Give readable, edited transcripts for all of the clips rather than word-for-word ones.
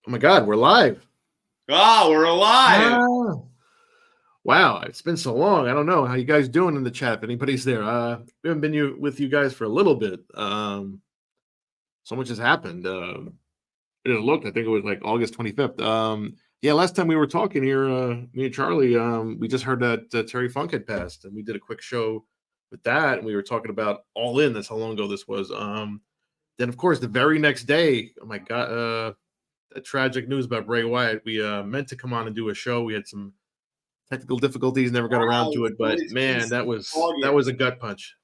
Oh my God, we're live. Ah, we're alive. Ah, wow, it's been so long. I don't know how you guys doing in the chat. If anybody's there, we haven't been with you guys for a little bit. So much has happened. It looked, I think it was like August 25th. Yeah, last time we were talking here, me and Charlie, we just heard that Terry Funk had passed, and we did a quick show with that, and we were talking about All In. That's how long ago this was. Then, of course, the very next day, oh my God, tragic news about Bray Wyatt. We meant to come on and do a show. We had some technical difficulties, never got around Wow, to it. so But it's been man, that since was a August. gut punch.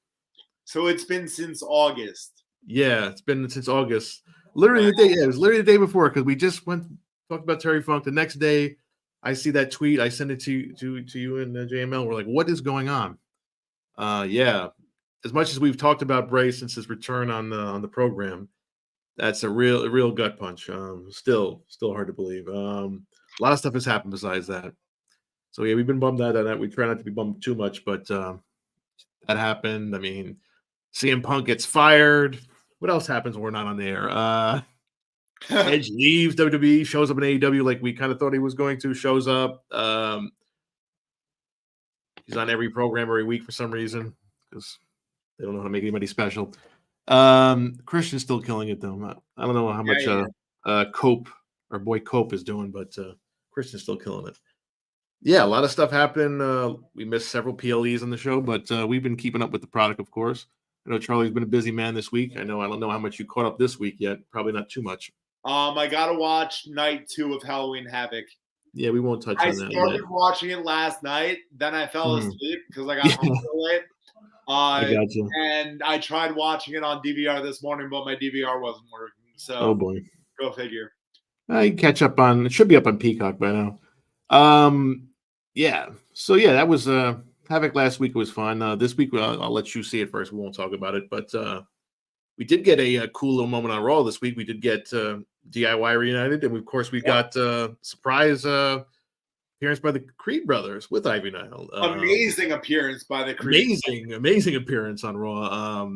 So it's been since August. Yeah, it's been since August. Literally Wow. the day. Yeah, it was literally the day before because we just went talked about Terry Funk. The next day, I see that tweet. I send it to you and JML. We're like, what is going on? Yeah. As much as we've talked about Bray since his return on the program, that's a real gut punch. Still hard to believe. A lot of stuff has happened besides that. So yeah, we've been bummed out on that. We try not to be bummed too much, but that happened. I mean, CM Punk gets fired. What else happens when we're not on the air? Edge leaves WWE, shows up in AEW like we kind of thought he was going to. Shows up. He's on every program every week for some reason because they don't know how to make anybody special. Christian's still killing it though. I don't know how much Cope, our boy Cope, is doing, but Christian's still killing it. Yeah, a lot of stuff happened. We missed several PLEs on the show, but we've been keeping up with the product, of course. I know Charlie's been a busy man this week. I don't know how much you caught up this week yet. Probably not too much. I gotta watch night 2 of Halloween Havoc. Yeah, we won't touch I on that started yet. watching it last night, then I fell asleep because I got home Yeah, so late. I got you. And I tried watching it on DVR this morning, but my DVR wasn't working. Oh So boy, go figure. I catch up on. It should be up on Peacock by now. Um, yeah. So yeah, that was Havoc last week was fun. This week I'll let you see it first. We won't talk about it, but we did get a cool little moment on Raw this week. We did get DIY reunited, and of course we got surprise appearance by the Creed brothers with Ivy Nile. Amazing appearance by the Creed. Amazing appearance on Raw.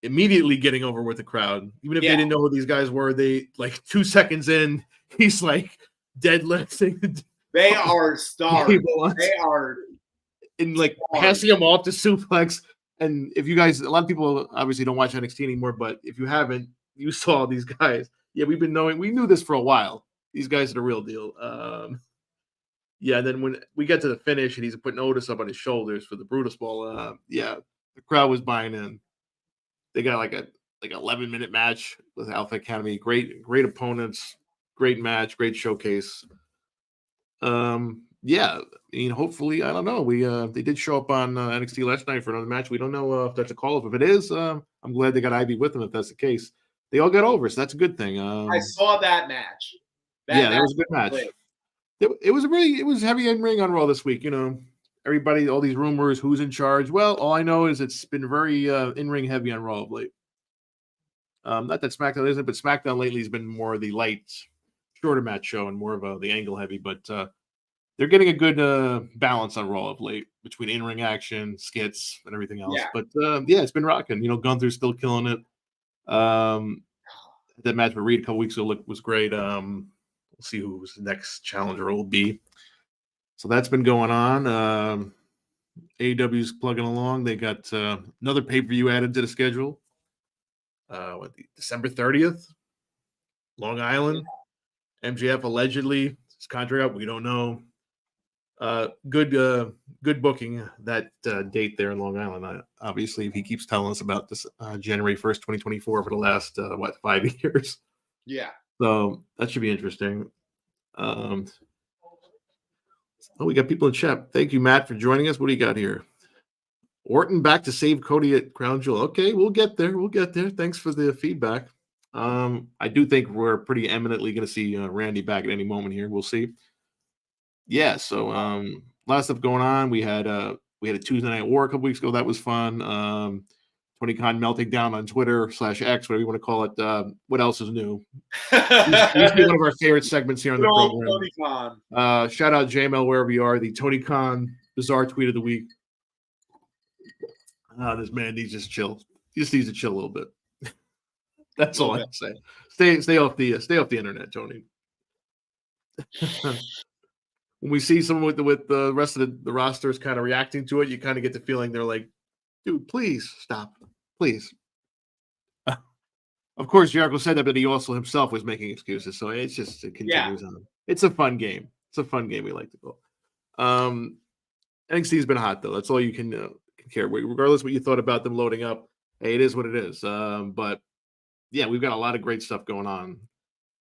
Immediately getting over with the crowd, even if they didn't know who these guys were. They like 2 seconds in, he's like deadlifting. They are stars. They are and like passing him off to suplex. And if you guys, a lot of people obviously don't watch NXT anymore, but if you haven't, you saw these guys. Yeah, we knew this for a while. These guys are the real deal. Yeah, and then when we get to the finish and he's putting Otis up on his shoulders for the Brutus Ball, yeah, the crowd was buying in. They got like 11-minute match with Alpha Academy. Great opponents, great match, great showcase. Yeah, I mean, hopefully, I don't know. They did show up on NXT last night for another match. We don't know if that's a call up. If it is, I'm glad they got Ivy with them. If that's the case, they all got over, so that's a good thing. I saw that match. That was a good match. It was heavy in ring on Raw this week. You know, everybody, all these rumors, who's in charge. Well, all I know is it's been very in ring heavy on Raw of late. Not that SmackDown isn't, but SmackDown lately has been more the light, shorter match show and more of the angle heavy. But they're getting a good balance on Raw of late between in-ring action, skits, and everything else. Yeah. But yeah, it's been rocking. You know, Gunther's still killing it. That match with Reed a couple weeks ago was great. We'll see who's the next challenger will be. So that's been going on. AEW's plugging along. They got another pay-per-view added to the schedule. December 30th, Long Island. MJF allegedly his contract up. We don't know. Good booking that date there in Long Island. Obviously, if he keeps telling us about this January 1st, 2024 for the last 5 years. Yeah. So that should be interesting. We got people in chat. Thank you, Matt, for joining us. What do you got here? Orton back to save Cody at Crown Jewel. Okay, we'll get there. Thanks for the feedback. I do think we're pretty eminently going to see Randy back at any moment here. We'll see. Yeah, so a lot of stuff going on. We had a Tuesday Night War a couple weeks ago. That was fun. Tony Khan melting down on Twitter / X, whatever you want to call it. What else is new? Used to be one of our favorite segments here on the program. Tony Khan. Shout out JML wherever you are. The Tony Khan bizarre tweet of the week. This man needs just chill. He just needs to chill a little bit. That's all I can say. Stay off the internet, Tony. When we see someone with the rest of the rosters kind of reacting to it, you kind of get the feeling they're like, dude, please stop. Please. Of course, Jericho said that, but he also himself was making excuses. So it continues on. It's a fun game. It's a fun game we like to call. NXT's been hot though. That's all you can care. Regardless what you thought about them loading up, hey, it is what it is. But yeah, we've got a lot of great stuff going on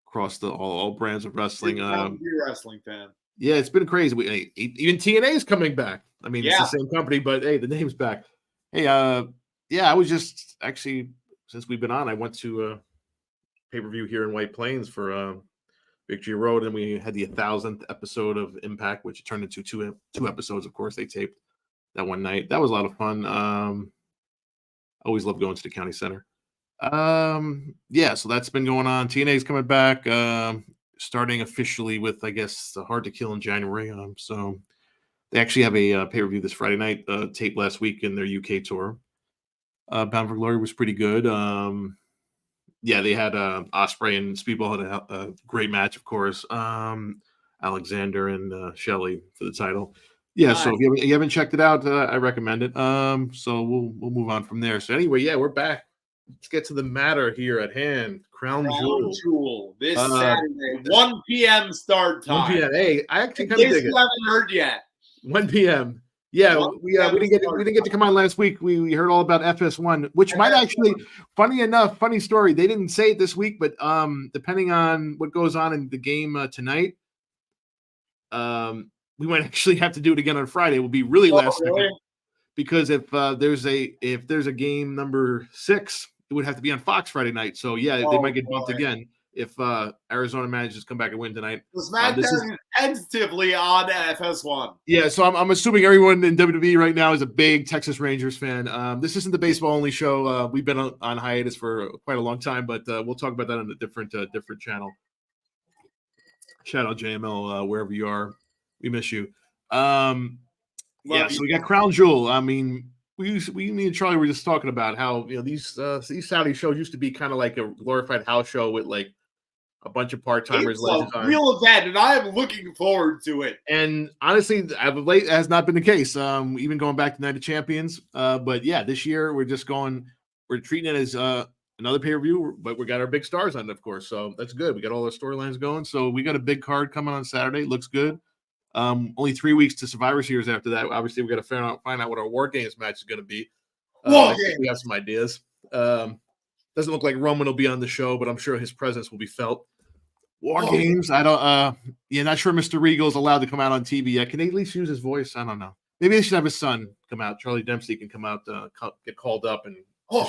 across all brands of wrestling. You're a wrestling fan. Yeah, it's been crazy. Even TNA is coming back. I mean, it's the same company, but hey, the name's back. Hey, yeah, I was just actually, since we've been on, I went to a pay-per-view here in White Plains for Victory Road, and we had the 1,000th episode of Impact, which turned into two episodes. Of course, they taped that one night. That was a lot of fun. Always love going to the county center. Yeah, so that's been going on. TNA's coming back, starting officially with, I guess, the Hard to Kill in January. So they actually have a pay-per-view this Friday night, taped last week in their UK tour. Bound for Glory was pretty good. Yeah, they had Ospreay and Speedball had a great match, of course. Alexander and Shelley for the title. Yeah, so if you haven't checked it out, I recommend it. So we'll move on from there. So anyway, yeah, we're back. Let's get to the matter here at hand. Crown Jewel this Saturday, 1 p.m. start time. 1 p.m. Hey, I actually kind of dig it. You haven't heard yet. 1 p.m. Yeah, we didn't get to come on last week. We heard all about FS1, which might actually, funny story. They didn't say it this week, but depending on what goes on in the game tonight, we might actually have to do it again on Friday. It will be really last second, because if there's a game number 6, it would have to be on Fox Friday night. So yeah, they might get bumped again if Arizona manages to come back and win tonight. The SmackDown is tentatively on FS1. Yeah, so I'm assuming everyone in WWE right now is a big Texas Rangers fan. This isn't the baseball only show. We've been on hiatus for quite a long time, but we'll talk about that on a different channel. Shout out JML wherever you are. We miss you. Yeah, so we got Crown Jewel. I mean, me and Charlie were just talking about how these Saudi shows used to be kind of like a glorified house show with like a bunch of part-timers. It's a real event, and I am looking forward to it. And honestly, as of late, it has not been the case. Even going back to Night of Champions. But yeah, this year we're treating it as another pay-per-view, but we got our big stars on it, of course. So that's good. We got all our storylines going. So we got a big card coming on Saturday. Looks good. Only 3 weeks to Survivor Series after that. Obviously, we got to find out what our War Games match is going to be. We have some ideas. Doesn't look like Roman will be on the show, but I'm sure his presence will be felt. War Games. I don't. Not sure Mr. Regal's allowed to come out on TV yet. Can they at least use his voice? I don't know. Maybe they should have his son come out. Charlie Dempsey can come out, get called up and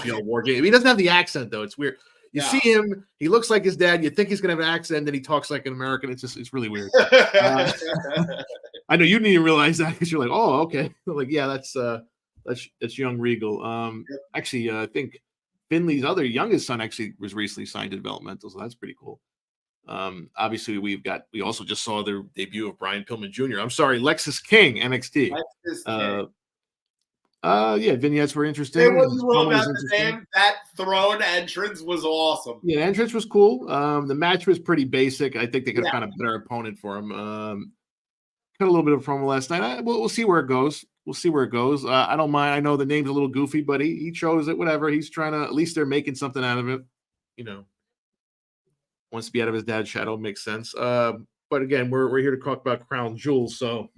yell War Game. He doesn't have the accent though. It's weird. You see him, he looks like his dad. You think he's gonna have an accent, then he talks like an American. It's really weird. I know you didn't even realize that because you're like, oh, okay. Like, yeah, that's young Regal. Actually, I think Finley's other youngest son actually was recently signed to developmental, so that's pretty cool. Obviously, we also just saw the debut of Brian Pillman Jr. I'm sorry, Lexis King, NXT. Yeah, vignettes were interesting. Hey, what you wrote about the name, that throne entrance was awesome. Yeah, the entrance was cool. The match was pretty basic. I think they could have found a better opponent for him. Cut a little bit of promo last night. We'll see where it goes. I don't mind. I know the name's a little goofy, but he chose it. Whatever. He's trying to. At least they're making something out of it. Wants to be out of his dad's shadow. Makes sense. But again, we're here to talk about Crown Jewel. So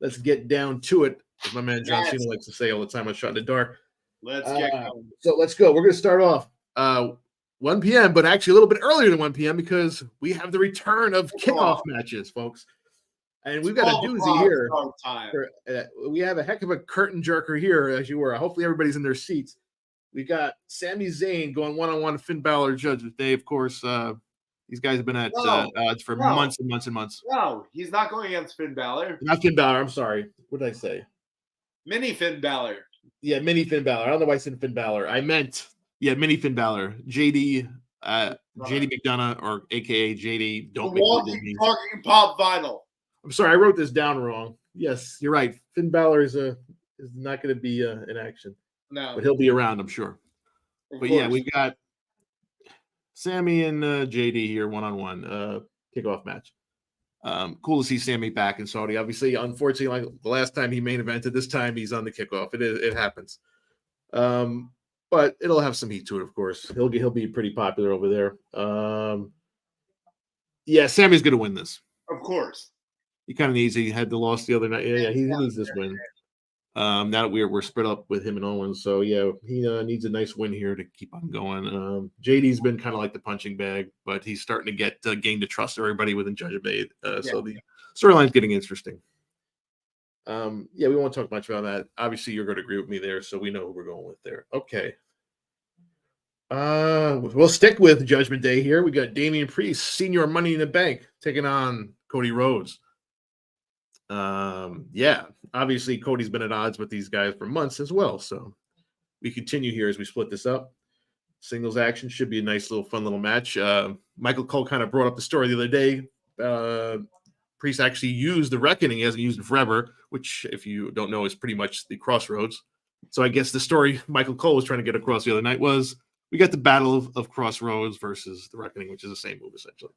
let's get down to it. As my man John Cena likes to say all the time on Shot in the Dark. Let's get going. So let's go. We're going to start off 1 p.m., but actually a little bit earlier than 1 p.m. because we have the return of kickoff matches, folks. And we've got a doozy here. We have a heck of a curtain jerker here, as you were. Hopefully everybody's in their seats. We got Sami Zayn going one-on-one with Finn Balor, Judgment Day. Of course, these guys have been at odds for months and months and months. No, he's not going against Finn Balor. Not Finn Balor. I'm sorry. What did I say? Mini Finn Balor. Yeah, mini Finn Balor. I don't know why I said Finn Balor. I meant, mini Finn Balor. JD McDonough, or AKA JD. Talking pop vinyl. I'm sorry, I wrote this down wrong. Yes, you're right. Finn Balor is not going to be in action. No, but he'll be around, I'm sure. But yeah, we got Sammy and JD here one-on-one kickoff match. Cool to see Sammy back in Saudi. Obviously, unfortunately, like the last time he main evented, this time he's on the kickoff. It happens. But it'll have some heat to it, of course. He'll be pretty popular over there. Yeah, Sammy's gonna win this. Of course. He kind of needs. He had the loss the other night. Yeah, he needs this win. Now that we're split up with him and Owens, so yeah, he needs a nice win here to keep on going. JD's been kind of like the punching bag, but he's starting to get gain the trust of everybody within Judgment Day. So the storyline's getting interesting. Yeah, we won't talk much about that. Obviously, you're going to agree with me there, so we know who we're going with there. Okay. We'll stick with Judgment Day here. We got Damian Priest, Senior Money in the Bank, taking on Cody Rhodes. Yeah, obviously Cody's been at odds with these guys for months as well. So we continue here as we split this up. Singles action should be a nice little fun little match. Michael Cole kind of brought up the story the other day. Priest actually used the Reckoning. He hasn't used it forever, which, if you don't know, is pretty much the Crossroads. So I guess the story Michael Cole was trying to get across the other night was we got the Battle of Crossroads versus the Reckoning, which is the same move essentially,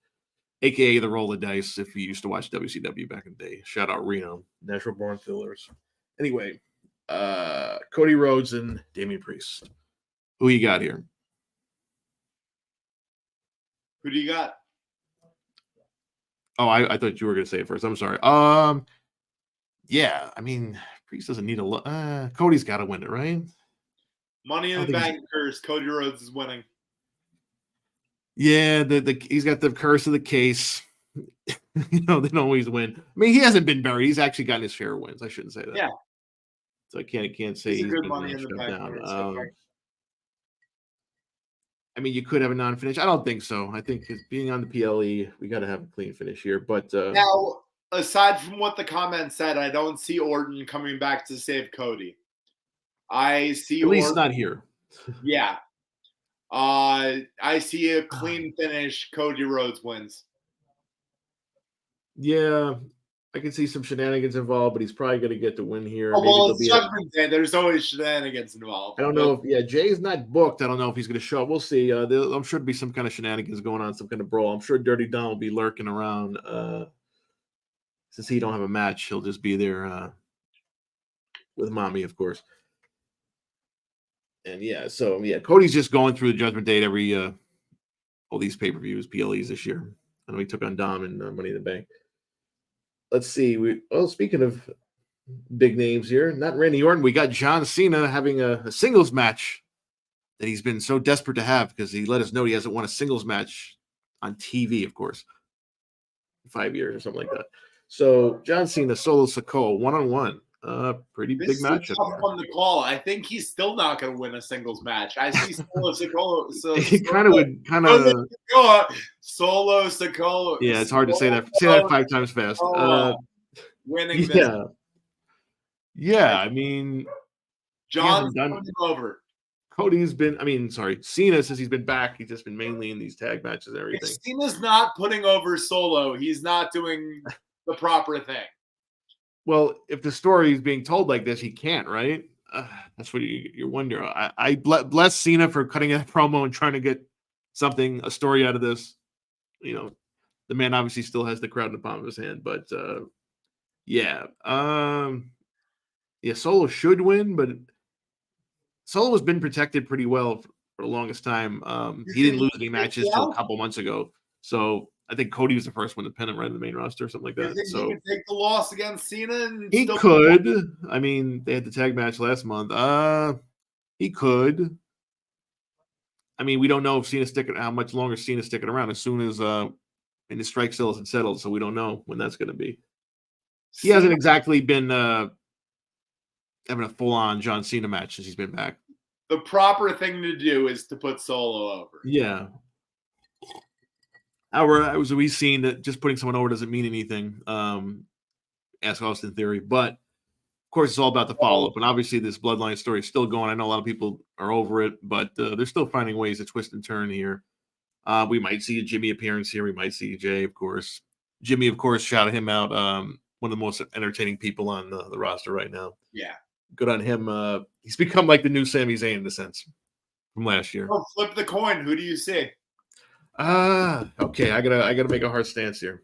aka the roll of dice. If you used to watch WCW back in the day, shout out Reno, Natural Born Fillers. Anyway, Cody Rhodes and Damian Priest. Who you got here? Who do you got? Oh, I thought you were going to say it first. I'm sorry. Yeah, I mean, Priest doesn't need a Cody's got to win it, right? Money in the Bank curse. Cody Rhodes is winning. Yeah, he's got the curse of the case. They don't always win. I mean, he hasn't been buried. He's actually gotten his share of wins. I shouldn't say that. Yeah. So I can't say he's a good been Money in the Bank. I mean, you could have a non-finish. I don't think so. I think being on the PLE, we got to have a clean finish here. But now, aside from what the comment said, I don't see Orton coming back to save Cody. I see at least not here. Yeah. I see a clean finish. Cody Rhodes wins. Yeah, I can see some shenanigans involved, but he's probably going to get the win here. Oh, well, it's Judgment Day. There's always shenanigans involved. I don't know if Jay's not booked. I don't know if he's going to show up. We'll see. I'm sure there'll be some kind of shenanigans going on, some kind of brawl. I'm sure Dirty Don will be lurking around. Since he don't have a match, he'll just be there with Mommy, of course. And Cody's just going through the Judgment Day every all these pay-per-views, PLEs this year. I know he took on Dom and Money in the Bank. Let's see. Speaking of big names here, not Randy Orton, we got John Cena having a singles match that he's been so desperate to have because he let us know he hasn't won a singles match on TV, of course, in 5 years or something like that. So John Cena, Solo Sikoa, 1-on-1. Pretty big match. This is a tough one to call. I think he's still not going to win a singles match. I see Solo Sikoa. Solo Sikoa. Yeah, it's hard to say that. Say that 5 times fast. Winning this. Yeah. I mean, John's coming over. Cena, since he's been back, he's just been mainly in these tag matches and everything. If Cena's not putting over Solo, he's not doing the proper thing. Well, if the story is being told like this, he can't, right? That's what you wonder. I bless Cena for cutting a promo and trying to get a story out of this. The man obviously still has the crowd in the palm of his hand, but Solo should win, but Solo has been protected pretty well for the longest time. He didn't lose any matches till a couple months ago, so I think Cody was the first one to pin him right in the main roster or something like that. You think he can take the loss against Cena? He could. I mean, they had the tag match last month. He could. I mean, we don't know if how much longer Cena's sticking around. As soon as the strike still isn't settled, so we don't know when that's going to be. He hasn't exactly been having a full-on John Cena match since he's been back. The proper thing to do is to put Solo over. Yeah. However, we've seen that just putting someone over doesn't mean anything. Ask Austin Theory. But, of course, it's all about the follow-up. And obviously this Bloodline story is still going. I know a lot of people are over it, but they're still finding ways to twist and turn here. We might see a Jimmy appearance here. We might see Jay, of course. Jimmy, of course, shouted him out. One of the most entertaining people on the roster right now. Yeah. Good on him. He's become like the new Sami Zayn in a sense from last year. Oh, flip the coin. Who do you see? Okay. I gotta make a hard stance here.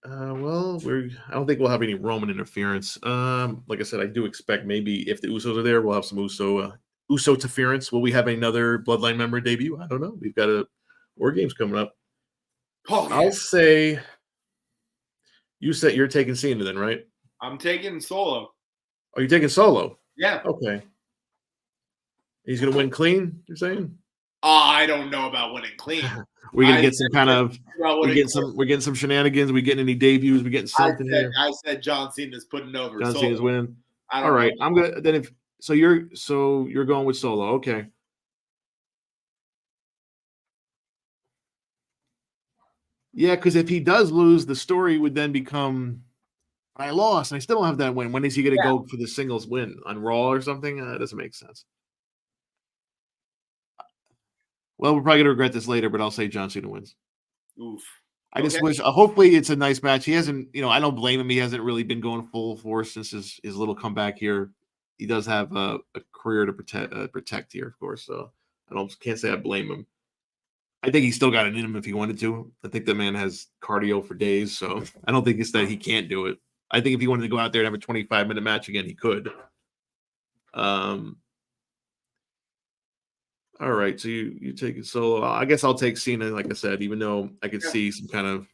Well, I don't think we'll have any Roman interference. Like I said, I do expect maybe if the Usos are there, we'll have some Uso interference. Will we have another Bloodline member debut? I don't know. We've got War Games coming up. Oh, yeah. I'll say you said you're taking Cena then, right? I'm taking Solo. Oh, you're taking Solo. Yeah. Okay. He's gonna win clean. You're saying? I don't know about winning clean. We're gonna get some kind of. We're getting some shenanigans. We getting any debuts? We getting something here. I said John Cena's putting over. John Cena's winning. All right. I'm gonna then if so you're going with Solo. Okay. Yeah, because if he does lose, the story would then become I lost and I still don't have that win. When is he gonna go for the singles win on Raw or something? That doesn't make sense. Well, we're probably gonna regret this later, but I'll say John Cena wins. Oof. I just wish. Hopefully, it's a nice match. He hasn't. I don't blame him. He hasn't really been going full force since his little comeback here. He does have a career to protect here, of course. So can't say I blame him. I think he's still got it in him if he wanted to. I think the man has cardio for days, so I don't think it's that he can't do it. I think if he wanted to go out there and have a 25-minute match again, he could. All right, so you take it Solo. I guess I'll take Cena, like I said, even though I could see some kind of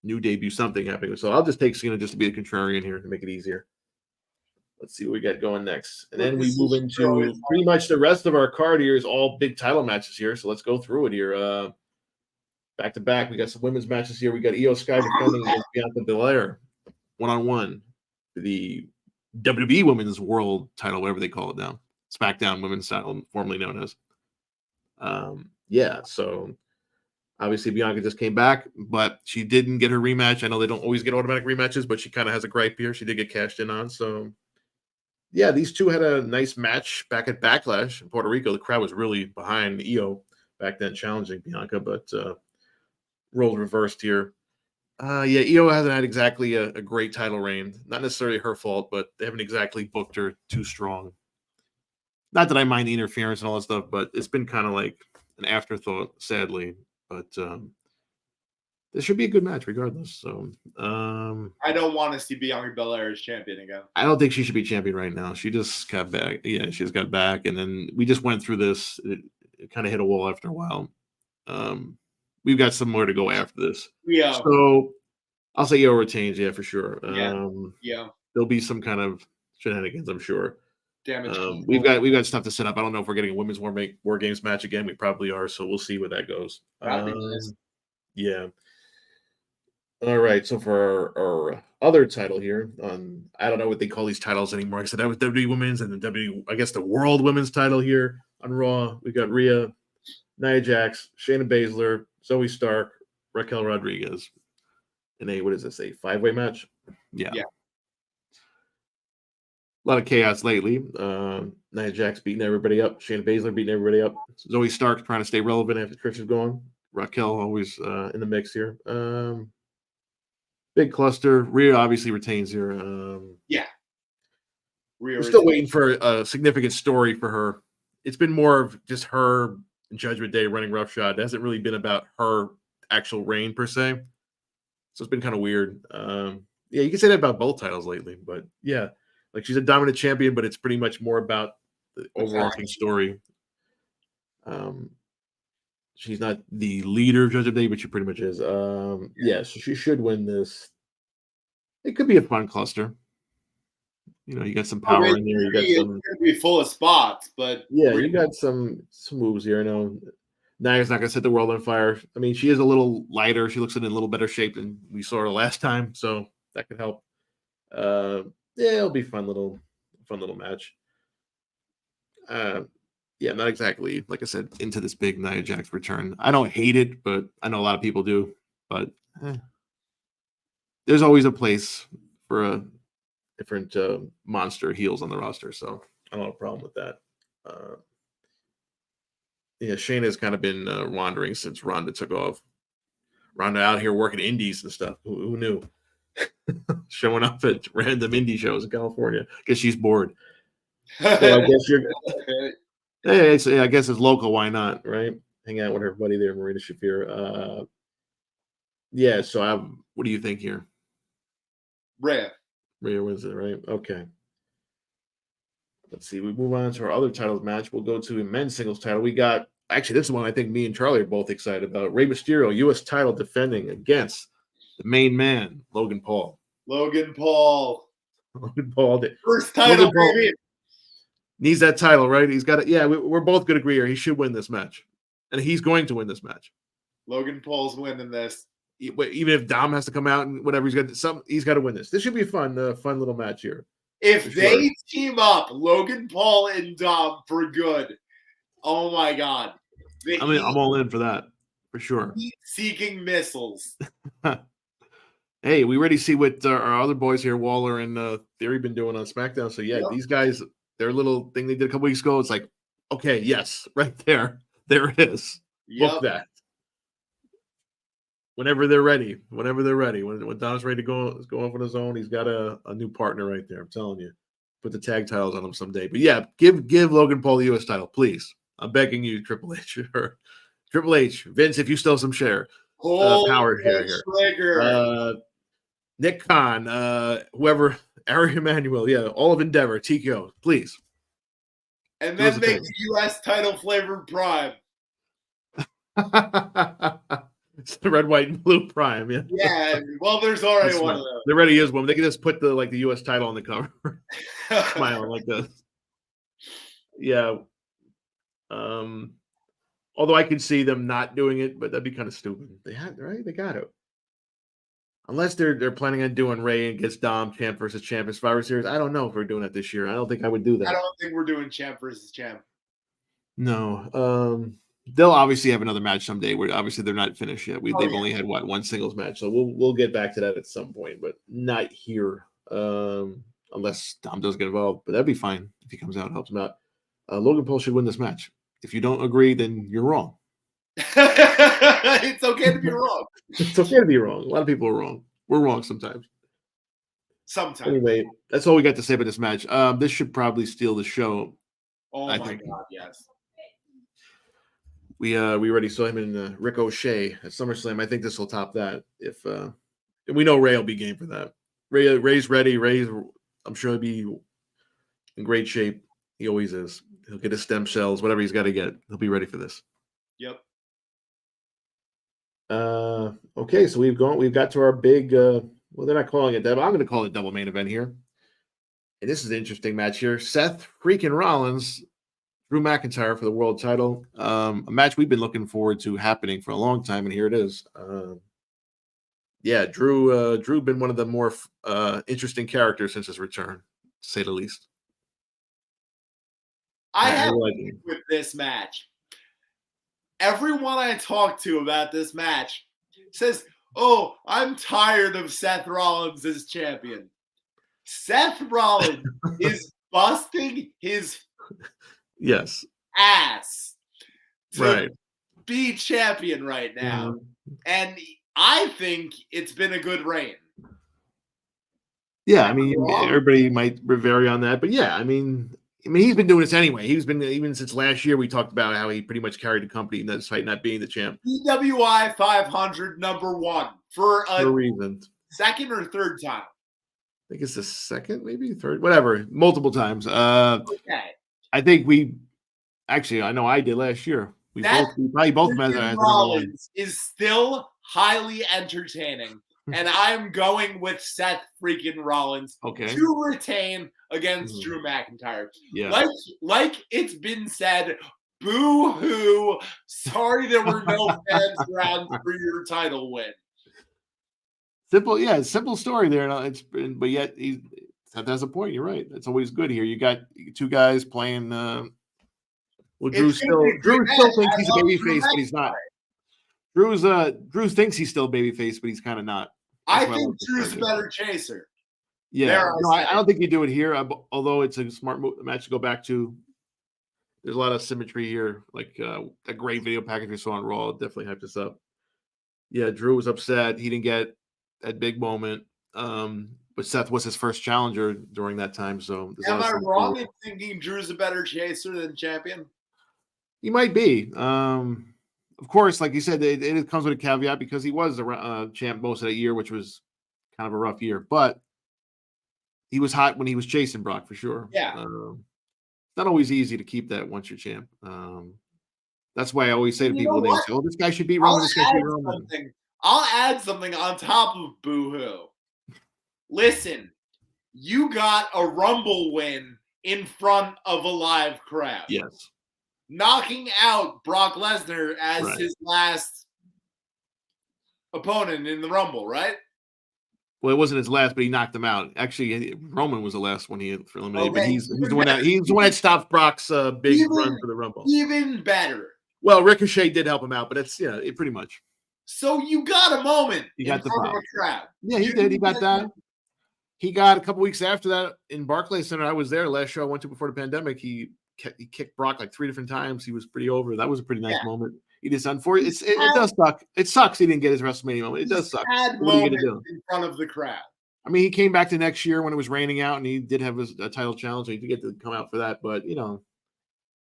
new debut, something happening. So I'll just take Cena just to be a contrarian here to make it easier. Let's see what we got going next. And then we move into pretty much the rest of our card here is all big title matches here. So let's go through it here. Back to back, we got some women's matches here. We got Io Sky defending against Bianca Belair one-on-one for the WWE Women's World title, whatever they call it now. SmackDown Women's title, formerly known as. So obviously Bianca just came back, but she didn't get her rematch. I know they don't always get automatic rematches, but she kind of has a gripe here. She did get cashed in on. So yeah, these two had a nice match back at Backlash in Puerto Rico. The crowd was really behind Io back then, challenging Bianca, but roles reversed here. Io hasn't had exactly a great title reign. Not necessarily her fault, but they haven't exactly booked her too strong. Not that I mind the interference and all that stuff, but it's been kind of like an afterthought, sadly. But this should be a good match regardless. So I don't want to see Bianca Belair as champion again. I don't think she should be champion right now. She just got back. Yeah, she just got back. And then we just went through this. It kind of hit a wall after a while. We've got some more to go after this. Yeah. So I'll say Io retains, yeah, for sure. Yeah. There'll be some kind of shenanigans, I'm sure. Damage. We've got stuff to set up. I don't know if we're getting a women's War Games match again. We probably are, so we'll see where that goes. Yeah. All right. So for our other title here, I don't know what they call these titles anymore. I said that was WWE Women's and the World Women's title here on Raw. We got Rhea, Nia Jax, Shayna Baszler, Zoe Stark, Raquel Rodriguez in a 5-way match? Yeah. A lot of chaos lately. Nia Jax beating everybody up. Shayna Baszler beating everybody up. Zoe Stark trying to stay relevant after Trish is gone. Raquel always in the mix here. Big cluster. Rhea obviously retains here. Rhea. We're still waiting for a significant story for her. It's been more of just her Judgment Day running roughshod. It hasn't really been about her actual reign per se. So it's been kind of weird. You can say that about both titles lately, but yeah. Like she's a dominant champion, but it's pretty much more about the overarching story. She's not the leader of Judgment Day, but she pretty much is. So she should win this. It could be a fun cluster. You got some power in there. You got some. It's gonna be full of spots, but you got some moves here. I know Nia's not gonna set the world on fire. I mean, she is a little lighter. She looks in a little better shape than we saw her last time, so that could help. It'll be fun little match. Not exactly, like I said, into this big Nia Jax return. I don't hate it, but I know a lot of people do. But there's always a place for a different monster heels on the roster, so I don't have a problem with that. Shayna's kind of been wandering since Ronda took off. Ronda out here working indies and stuff. Who knew? Showing up at random indie shows in California because she's bored. So I guess I guess it's local. Why not? Right? Hang out with her buddy there, Marina Shafir. So what do you think here? Rhea. Rhea wins it, right? Okay. Let's see. We move on to our other titles match. We'll go to a men's singles title. We got actually this is one I think me and Charlie are both excited about. Rey Mysterio, U.S. title defending against the main man, Logan Paul. Logan Paul. Logan Paul did. First title, Logan Paul baby. needs that title, right? He's got it. Yeah, we're both going to agree here. He should win this match. And he's going to win this match. Logan Paul's winning this. Even if Dom has to come out and whatever, he's got to win this. This should be a fun little match here. If they team up, Logan Paul and Dom for good, oh my God. I'm all in for that, for sure. Seeking missiles. Hey, we already see what our other boys here, Waller and Theory, been doing on SmackDown. So, yeah, these guys, their little thing they did a couple weeks ago, it's like, okay, yes, right there. There it is. Book that. Whenever they're ready. When Dom's ready to go off on his own, he's got a new partner right there. I'm telling you. Put the tag titles on him someday. But yeah, give Logan Paul the U.S. title, please. I'm begging you, Triple H. Triple H, Vince, if you still some share. Power here. Nick Khan, whoever, Ari Emanuel, all of Endeavor, TKO, please. And then make the U.S. title flavored Prime. It's the red, white, and blue Prime, yeah. Yeah, well, there's already one of those. There already is one. They can just put the U.S. title on the cover, smiling like this. Yeah. Although I could see them not doing it, but that'd be kind of stupid. They had right. They got it. Unless they're planning on doing Rey against Dom, champ versus champ in Survivor Series. I don't know if we're doing that this year. I don't think I would do that. I don't think we're doing champ versus champ. No. They'll obviously have another match someday where obviously they're not finished yet. They've only had one singles match. So we'll get back to that at some point, but not here. Unless Dom does get involved. But that'd be fine if he comes out and helps him out. Logan Paul should win this match. If you don't agree, then you're wrong. It's okay to be wrong. It's okay to be wrong. A lot of people are wrong. We're wrong sometimes. Anyway, that's all we got to say about this match. This should probably steal the show. Oh my God, yes. We already saw him in Ricochet at SummerSlam. I think this will top that. If we know Rey will be game for that. Rey's ready. I'm sure he'll be in great shape. He always is. He'll get his stem cells, whatever he's got to get. He'll be ready for this. Yep. Okay, so we've got to our big well, they're not calling it double. I'm going to call it double main event here. And this is an interesting match here. Seth freaking Rollins, Drew McIntyre for the world title. A match we've been looking forward to happening for a long time, and here it is. Drew been one of the more interesting characters since his return, to say the least. I have with this match. Everyone I talk to about this match says, "Oh, I'm tired of Seth Rollins as champion." Seth Rollins is busting his ass to be champion right now. And I think it's been a good reign. Yeah, I mean, everybody might vary on that, but yeah, I mean, he's been doing this anyway. He's been, even since last year, we talked about how he pretty much carried the company in that fight, not being the champ. PWI 500 #1 for a reason. Second or third time? I think it's the second, maybe third, whatever, multiple times. Okay. I think I know I did last year. We probably both met as Rollins is still highly entertaining. And I'm going with Seth freaking Rollins to retain against Drew McIntyre. Yeah. Like it's been said, boo-hoo. Sorry there were no fans around for your title win. Simple story there. But yet Seth has a point. You're right. That's always good here. You got two guys playing. Drew still thinks he's a babyface, but he's not. Drew thinks he's still a babyface, but he's kind of not. I think Drew's a better chaser. Yeah, I don't think you do it here. Although it's a smart match to go back to. There's a lot of symmetry here, like a great video package we saw on Raw. Definitely hyped this up. Yeah, Drew was upset. He didn't get that big moment. But Seth was his first challenger during that time. So am I wrong in thinking Drew's a better chaser than champion? He might be. Of course, like you said, it comes with a caveat because he was a champ most of that year, which was kind of a rough year. But he was hot when he was chasing Brock for sure. Yeah. Not always easy to keep that once you're champ. That's why I always say to You people, know they what? say, "Oh, this guy should beat Roman. This guy should beat Roman." I'll add something on top of boo-hoo. Listen, you got a Rumble win in front of a live crowd. Yes. Knocking out Brock Lesnar as Right. his last opponent in the Rumble, right? Well, it wasn't his last, but he knocked him out. Actually, Roman was the last one he eliminated, but Okay, he's the one that stopped Brock's big run for the Rumble. Even better. Well, Ricochet did help him out, but it's it pretty much. So you got a moment He got the front pop. of a crowd. Yeah, he did. He got that. He got a couple weeks after that in Barclays Center. I was there last show I went to before the pandemic. He kicked Brock like 3 different times. He was pretty over. That was a pretty nice moment. He just unfortunately, it does suck. It sucks he didn't get his WrestleMania moment. It does suck. Had What are you gonna do? in front of the crowd. I mean, he came back to next year when it was raining out, and he did have a title challenge. So he did get to come out for that, but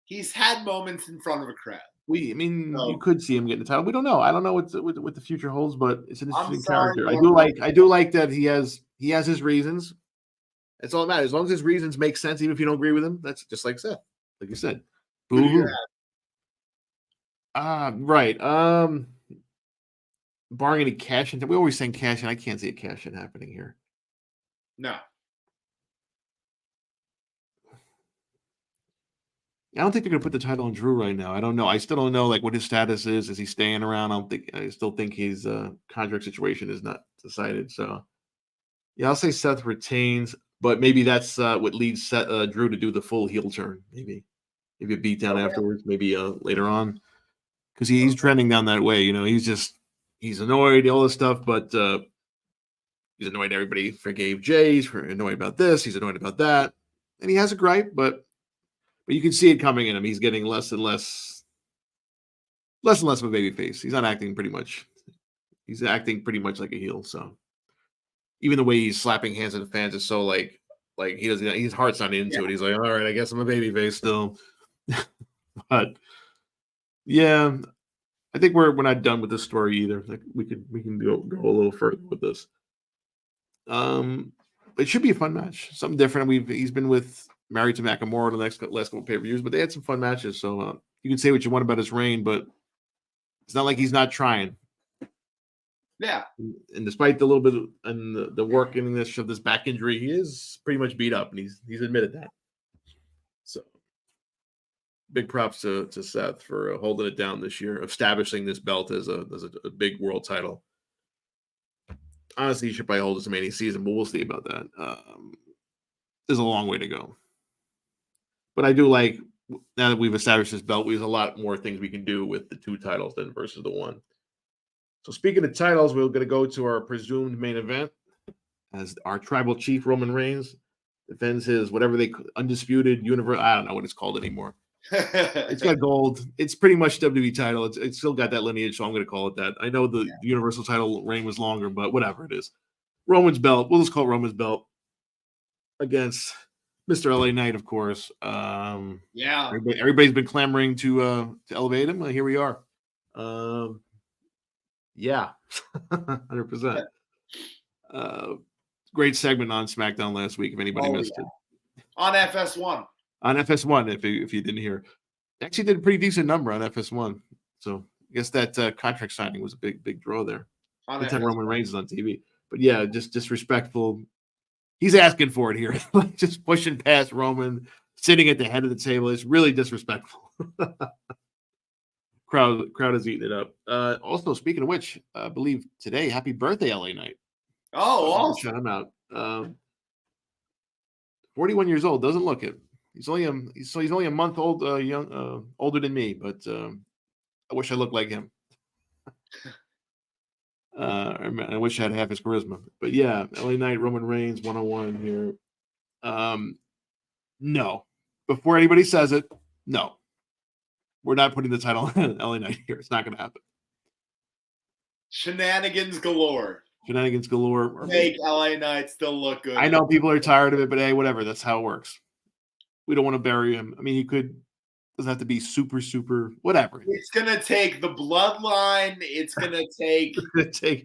he's had moments in front of a crowd. You could see him getting the title. We don't know. I don't know what the future holds, but it's an interesting character. I do like that he has his reasons. That's all that matters. As long as his reasons make sense, even if you don't agree with him, that's just like Seth, like you said. Boo-hoo. Right. Barring any cash in, we always saying cash in. I can't see a cash in happening here. No. I don't think they're gonna put the title on Drew right now. I don't know. I still don't know like what his status is. Is he staying around? I still think his contract situation is not decided. So yeah, I'll say Seth retains, but maybe that's what leads Drew to do the full heel turn. Maybe a beatdown afterwards. Maybe later on, because he's trending down that way. He's annoyed, all this stuff, but he's annoyed everybody forgave Jay. He's annoyed about this. He's annoyed about that, and he has a gripe, but you can see it coming in him. He's getting less and less of a baby face. He's not acting pretty much. He's acting pretty much like a heel. So even the way he's slapping hands at the fans is so like he doesn't. His heart's not into it. He's like, all right, I guess I'm a baby face still. But yeah, I think we're not done with this story either. Like we can go a little further with this. It should be a fun match, something different. He's been married to Nakamura the last couple pay-per-views, but they had some fun matches. So you can say what you want about his reign, but it's not like he's not trying. Yeah. And despite the little bit and the work in this of this back injury, he is pretty much beat up, and he's admitted that. So big props to Seth for holding it down this year, establishing this belt as a big world title. Honestly, he should probably hold this remaining season, but we'll see about that. There's a long way to go. But I do like, now that we've established this belt, there's a lot more things we can do with the 2 titles than versus the 1. So speaking of titles, we're going to go to our presumed main event as our tribal chief, Roman Reigns, defends his undisputed universe. I don't know what it's called anymore. It's got gold. It's pretty much WWE title. It's still got that lineage, so I'm going to call it that. I know the Universal title reign was longer, but whatever it is. Roman's belt. We'll just call it Roman's belt against Mr. LA Knight, of course. Yeah. Everybody's been clamoring to elevate him. Here we are. Yeah, 100%. Great segment on SmackDown last week. If anybody missed it, on FS1. On FS1, if you didn't hear, actually did a pretty decent number on FS1. So I guess that contract signing was a big draw there. The time Roman Reigns is on TV, but yeah, just disrespectful. He's asking for it here, just pushing past Roman, sitting at the head of the table. It's really disrespectful. Crowd is eating it up. Also, speaking of which, I believe today, happy birthday, LA Knight. Oh, awesome. Shout him out. 41 years old, doesn't look it. He's only a month old, older than me, but I wish I looked like him. I wish I had half his charisma. But yeah, LA Knight, Roman Reigns, 101 here. No. Before anybody says it, no. We're not putting the title on LA Knight here. It's not going to happen. Shenanigans galore. Make LA Knight still look good. I know people are tired of it, but hey, whatever. That's how it works. We don't want to bury him. I mean, he doesn't have to be super, whatever. It's going to take the bloodline. It's going to take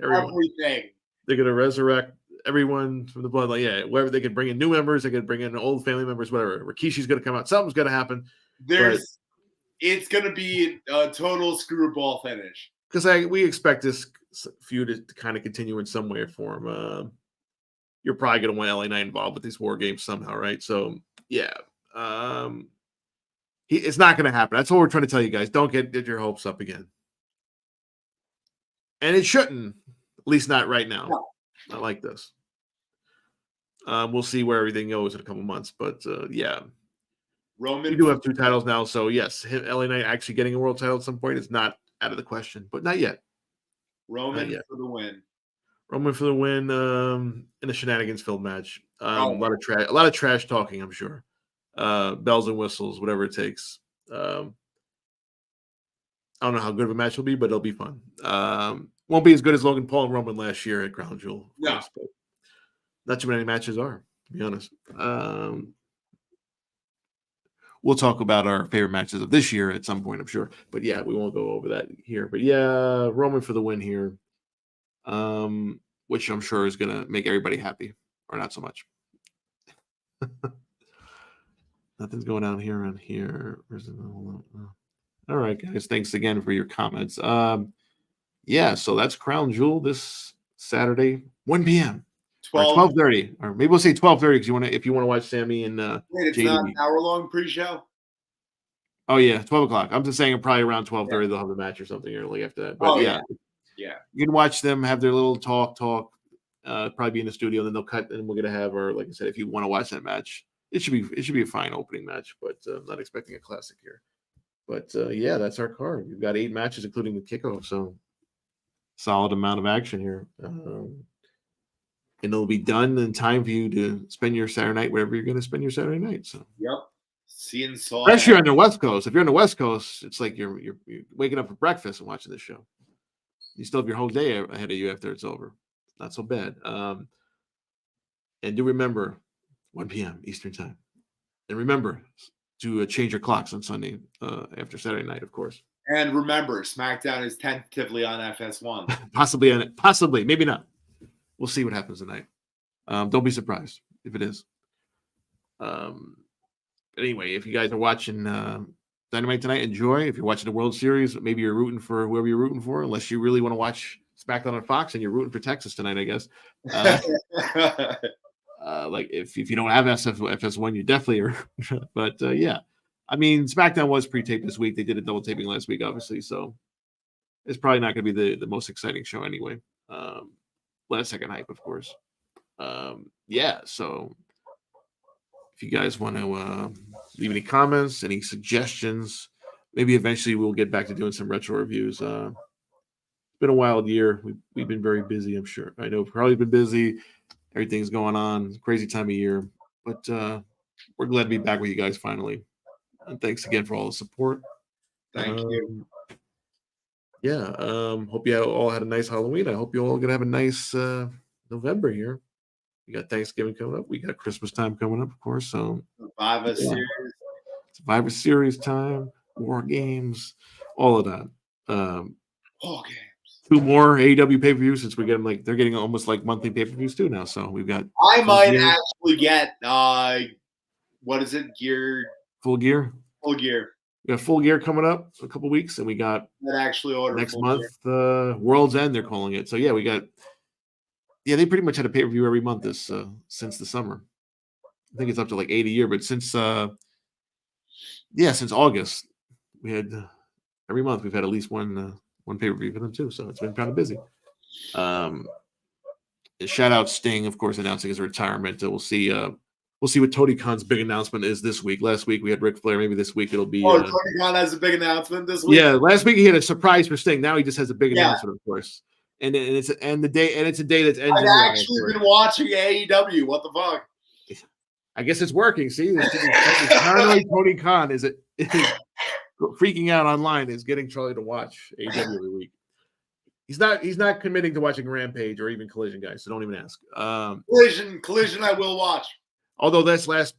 everyone. Everything. They're going to resurrect everyone from the bloodline. Yeah, wherever they could bring in new members, they could bring in old family members, whatever. Rikishi's going to come out. Something's going to happen. It's going to be a total screwball finish. Because we expect this feud to kind of continue in some way or form. You're probably going to want LA Knight involved with these war games somehow, right? So, yeah. It's not going to happen. That's what we're trying to tell you guys. Don't get your hopes up again. And it shouldn't, at least not right now. No. Not like this. We'll see where everything goes in a couple months. But, yeah. Roman. We do have 2 titles now. So, yes, LA Knight actually getting a world title at some point is not out of the question. But not yet. Roman for the win. Roman for the win in a shenanigans-filled match. A lot of trash talking, I'm sure. Bells and whistles, whatever it takes. I don't know how good of a match will be, but it'll be fun. Won't be as good as Logan Paul and Roman last year at Crown Jewel. No. Course, but not too many matches are, to be honest. We'll talk about our favorite matches of this year at some point, I'm sure. But yeah, we won't go over that here. But yeah, Roman for the win here. Which I'm sure is going to make everybody happy, or not so much. Nothing's going on here and here. All right, guys. Thanks again for your comments. Yeah, so that's Crown Jewel this Saturday, 1 p.m. 12:30, or maybe we'll say 12:30 because if you want to watch Sammy and wait, it's not an hour-long pre-show. Oh yeah, 12 o'clock. I'm just saying probably around 12:30 they'll have a match or something early after that. But yeah, you can watch them have their little talk. Probably be in the studio, then they'll cut, and we're gonna have our, like I said, if you want to watch that match, it should be a fine opening match. But I'm not expecting a classic here. But yeah, that's our card. We've got 8 matches, including the kickoff, so solid amount of action here. And it'll be done in time for you to spend your Saturday night wherever you're going to spend your Saturday night. So yep, seeing Saw. Especially on the West Coast. If you're on the West Coast, it's like you're waking up for breakfast and watching this show. You still have your whole day ahead of you after it's over. Not so bad. And do remember 1 p.m. Eastern time. And remember to change your clocks on Sunday after Saturday night, of course. And remember, SmackDown is tentatively on FS1. Possibly, maybe not. We'll see what happens tonight. Don't be surprised if it is. Anyway, if you guys are watching Dynamite tonight, enjoy. If you're watching the World Series, maybe you're rooting for whoever you're rooting for, unless you really want to watch SmackDown on Fox and you're rooting for Texas tonight, I guess. Like if you don't have FS1, you definitely are. But yeah, I mean, SmackDown was pre-taped this week. They did a double taping last week, obviously, so it's probably not going to be the most exciting show anyway. Last second hype, of course. Yeah, so if you guys want to leave any comments, any suggestions, maybe eventually we'll get back to doing some retro reviews. It's been a wild year. We've been very busy, I'm sure. I know probably been busy. Everything's going on. Crazy time of year. But we're glad to be back with you guys finally. And thanks again for all the support. Thank you. Yeah, hope you all had a nice Halloween. I hope you all are going to have a nice November here. We got Thanksgiving coming up. We got Christmas time coming up, of course. So Survivor Series time, War Games, all of that. War Games. 2 more AEW pay-per-views since we get them they're getting almost like monthly pay-per-views too now. So we've got. I might actually get what is it? Full Gear. Full Gear. We got Full Gear coming up in a couple weeks, and we got that actually order next month. World's End, they're calling it. So yeah, we got. Yeah, they pretty much had a pay-per-view every month since the summer. I think it's up to like 80 a year, but since August, we had every month we've had at least one pay-per-view for them too. So it's been kind of busy. Shout out Sting, of course, announcing his retirement. We'll see what Tony Khan's big announcement is this week. Last week we had Ric Flair. Maybe this week it'll be. Tony Khan has a big announcement this week. Yeah, last week he had a surprise for Sting. Now he just has a big announcement, of course. And it's a day that's ending. I've actually been watching AEW. What the fuck? I guess it's working. See, apparently Tony Khan is freaking out online. Is getting Charlie to watch AEW every week. He's not committing to watching Rampage or even Collision, guys. So don't even ask. Collision, I will watch. Although this past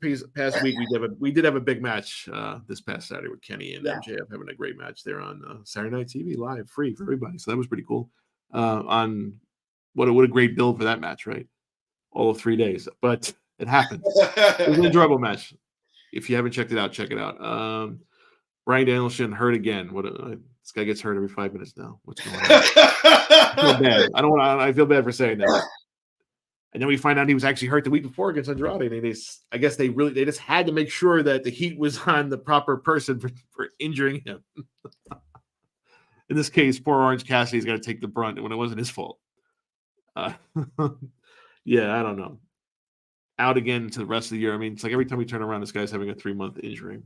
week we did have a big match this past Saturday with Kenny and MJF having a great match there on Saturday Night TV live, free for everybody. So that was pretty cool. On what a great build for that match, right? all of 3 days, but it happened. It was an enjoyable match. If you haven't checked it out, check it out. Bryan Danielson hurt again. This guy gets hurt every 5 minutes now. What's going on? I feel bad. I feel bad for saying that. And then we find out he was actually hurt the week before against Andrade. And I guess they just had to make sure that the heat was on the proper person for injuring him. In this case, poor Orange Cassidy's got to take the brunt when it wasn't his fault. Yeah, I don't know. Out again to the rest of the year. I mean, it's like every time we turn around, this guy's having a 3-month injury.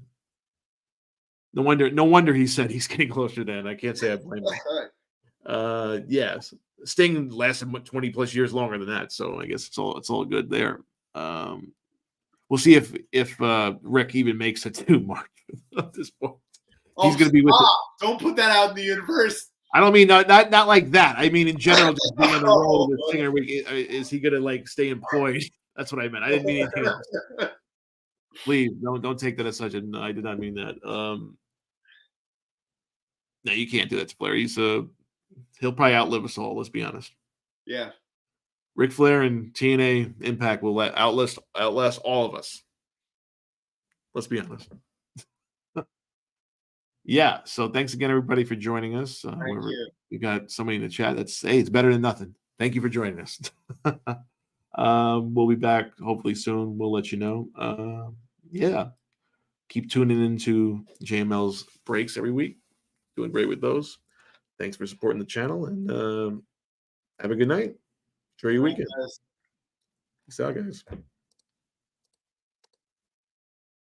No wonder he said he's getting closer to end. I can't say I blame him. Yes. Sting lasted 20 plus years longer than that, so I guess it's all good there. We'll see if Rick even makes it to March at this point. He's going to be with it. Don't put that out in the universe. I don't mean not like that. I mean in general, just being on the road with Stinger week. Is he going to stay employed? That's what I meant. I didn't mean anything else. Please don't take that as such. I did not mean that. No, you can't do that to Flair. He'll probably outlive us all. Let's be honest. Yeah. Ric Flair and TNA Impact will outlast all of us. Let's be honest. Yeah. So thanks again, everybody, for joining us. Thank you. We got somebody in the chat it's better than nothing. Thank you for joining us. We'll be back hopefully soon. We'll let you know. Yeah. Keep tuning into JML's breaks every week. Doing great with those. Thanks for supporting the channel, and have a good night. Enjoy your weekend. Peace out, guys.